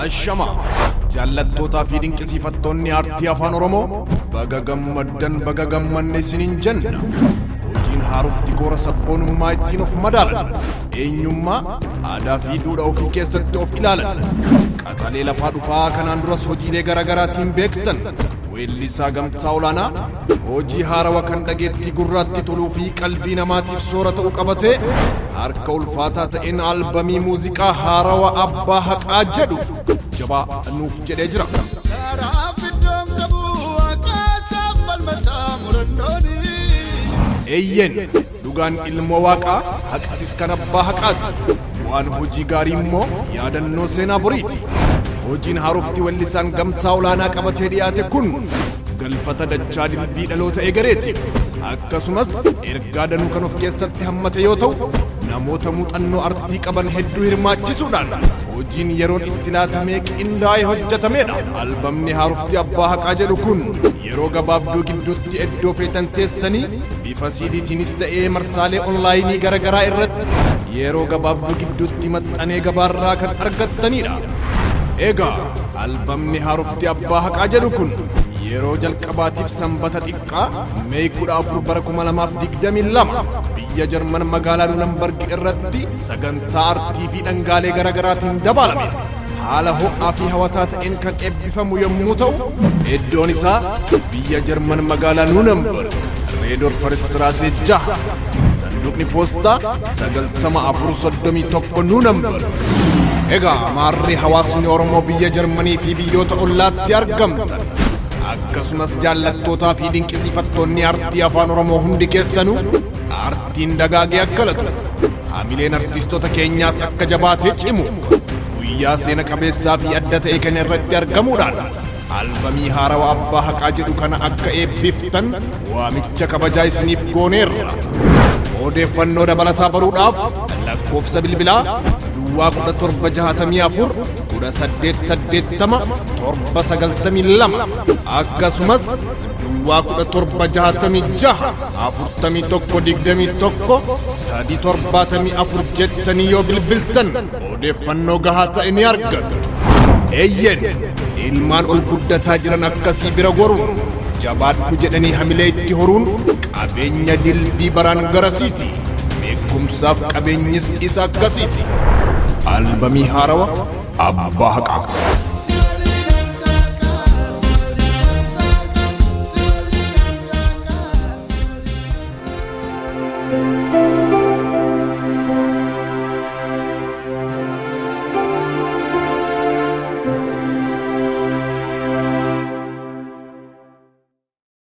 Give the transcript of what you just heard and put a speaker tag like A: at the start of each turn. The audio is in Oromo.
A: Ashama jaallattoota fi dinqisiifattoonni aartii afaan Oromoo baga gammaddan baga gammanne isiniin jenna. Hojiin haarofti koora sabboonummaa ittiin of madaalan, eenyummaa aadaa fi duudhaa ofii keessatti of ilaalan, qaxalee lafaa dhufaa kanaan duras hojiilee garaagaraatiin beektan, weellisaa gamtaa olaanaa hojii haarawaa kan dhageettii gurraatti toluu fi qalbii namaatiif soora ta'u qabatee harka ulfaataa ta'een albamii muuziqaa haarawaa abbaa haqaa jedhu jabaa nuuf jedhee jira. Eeyyen dhugaan ilmoo waaqaa haqtis kan abbaa haqaati. Waan hojii gaarii immoo yaadannoo seenaa boriiti. Hojiin haarofti weellisaan gamtaa olaanaa qabatee dhiyaate kun galfata dachaa dilbii dhaloota eegareetiif akkasumas ergaa danuu kan of keessatti hammate yoo ta'u namoota muuxannoo artii qaban hedduu hirmaachisuudhaan hojiin yeroon itti laatamee qindaa'ee hojjetamedha. Albamni haarofti abbaa haqaa jedhu kun yeroo gabaabduu gidduutti iddoo feetan teessanii bifa siidiitiinis ta'ee marsaalee onlaayinii garagaraa irratti yeroo gabaabduu gidduutti maxxanee gabaarraa kan argattanidha. Egaa albamni haarofti abbaa haqaa jedhu kun yeroo jalqabaatiif sanbata xiqqaa Meey 14 bara 2022 biyya Jarman magaalaa Nuurenberg irratti sagantaa artii fi dhangaalee garaagaraatiin dabalame haala ho'aa fi hawataa ta'een kan eebbifamu yommuu ta'u iddoon isaa biyya Jarman magaalaa Nuurenberg Reedorfer Straße 6 sanduuqni poostaa 9431 Nuurenberg. Egaa maarree hawaasni Oromoo biyya Jarmanii fi biyyoota ollaatti argamtan akkasumas jaallattootaa fi dinqisiifattoonni aartii afaan Oromoo hundi keessanuu aartiin dagaagee akka latuuf hamileen artistoota keenyaas akka jabaatee cimuuf guyyaa seena qabeessaa fi adda ta'e kana irratti argamuudhaan albamii haarawaa abbaa haqaa jedhu kana akka eebbiftan waamicha kabajaa isiniif gooneerra. Odeeffannoo dabalataa baruudhaaf lakkoofsa bilbilaa Duwwaa 1764 1880 akkasumas Duwwaa 1766 4121 374 jettanii yoo bilbiltan odeeffannoo gahaa ta'e ni argattu. Eeyyen ilmaan ol guddataa jiran akkasii bira goruun jabaadhu jedhanii hamilee itti horuun qabeenya dilbii baraan garasiiti. Beekumsaaf qabeenyis isa akkasiiti. Albamii haarawaa abbaa haqaa.